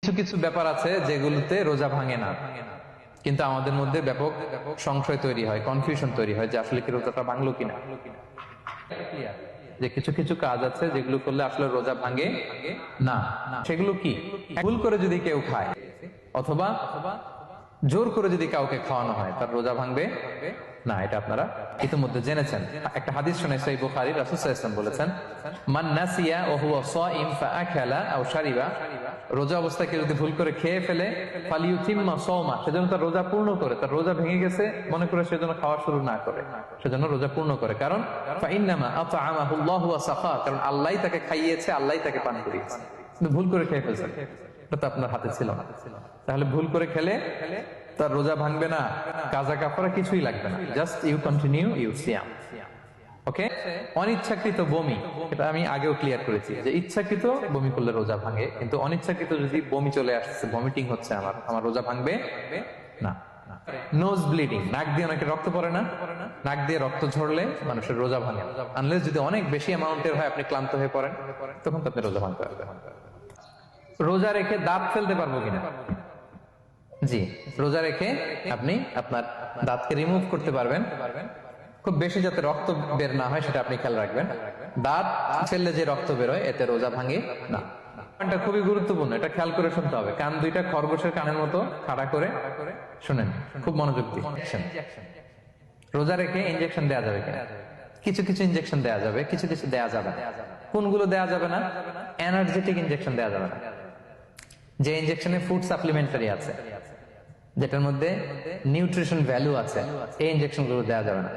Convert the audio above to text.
কিছু কিছু ব্যাপার আছে যেগুলোতে রোজা ভাঙে না, কিন্তু আমাদের মধ্যে ব্যাপক সংশয় তৈরি হয়, কনফিউশন তৈরি হয় যে আসলে কি রোজাটা ভাঙলো কিনা। যে কিছু কিছু কাজ আছে যেগুলো করলে আসলে রোজা ভাঙে না। সেগুলো কি? ভুল করে যদি কেউ খায় অথবা জোর করে যদি কাউকে খাওয়ানো হয় তার রোজা ভাঙবে না, এটা আপনারা ইতিমধ্যে জেনেছেন। একটা হাদিস শুনে সহিহ বুখারী, রাসূল সাল্লাল্লাহু আলাইহি ওয়াসাল্লাম বলেছেন, মান নাসিয়া ওয়া হুয়া সাইম ফাআকালা আও শারিবা, রোজা অবস্থায় কেউ যদি ভুল করে খেয়ে ফেলে, ফালিউতিম্মা সাওমা, সেজন্য তার রোজা পূর্ণ করে। তার রোজা ভেঙে গেছে মনে করে সেজন্য খাওয়া শুরু না করে, সেজন্য রোজা পূর্ণ করে। কারণ ফাইন্নামা আতআমাহুল্লাহু ওয়া সাকা, কারণ আল্লাহই তাকে খাইয়েছে, আল্লাহই তাকে পান করিয়েছে। কিন্তু ভুল করে খেয়ে ফেলছেন, এটা তো আপনার হাতে ছিল না। তাহলে ভুল করে খেলে তার রোজা ভাঙবে না, কাজা কাফারা কিছুই লাগবে না, জাস্ট ইউ কন্টিনিউ ইউ সিয়াম। ওকে। অনিচ্ছাকৃত বমি, এটা আমি আগেও ক্লিয়ার করেছি যে ইচ্ছাকৃত বমি করলে রোজা ভাঙে, কিন্তু অনিচ্ছাকৃত যদি বমি চলে আসছে, ভমিটিং হচ্ছে, আমার রোজা ভাঙবে না। নোজ ব্লিডিং, নাক দিয়ে অনেকে রক্ত পড়ে না, নাক দিয়ে রক্ত ঝরলে মানুষের রোজা ভাঙে, আনলেস যদি অনেক বেশি অ্যামাউন্টের হয়, আপনি ক্লান্ত হয়ে পড়েন, তখন তো আপনি রোজা ভাঙতে পারবেন। রোজা রেখে দাঁত ফেলতে পারবো কিনা? জি, রোজা রেখে আপনি আপনার দাঁতকে রিমুভ করতে পারবেন, খুব বেশি যাতে রক্ত বের না হয় সেটা আপনি খেয়াল রাখবেন। দাঁত ফেললে যে রক্ত বেরোয় এতে রোজা ভাঙে না। এটা খুবই গুরুত্বপূর্ণ, এটা খেয়াল করে শুনতে হবে। কান দুইটা খরগোশের কানের মতো খাড়া করে শুনেন, খুব মনোযোগ দিয়ে। রোজা রেখে ইনজেকশন দেওয়া যাবে কিনা? কিছু কিছু ইনজেকশন দেওয়া যাবে, কিছু কিছু দেওয়া যাবে না। কোনগুলো দেওয়া যাবে না? এনার্জেটিক ইনজেকশন দেওয়া যাবে না, যে ইনজেকশনে ফুড সাপ্লিমেন্টারি আছে, যেটার মধ্যে নিউট্রিশন ভ্যালু আছে, এই ইনজেকশন গুলো দেওয়া যাবে না।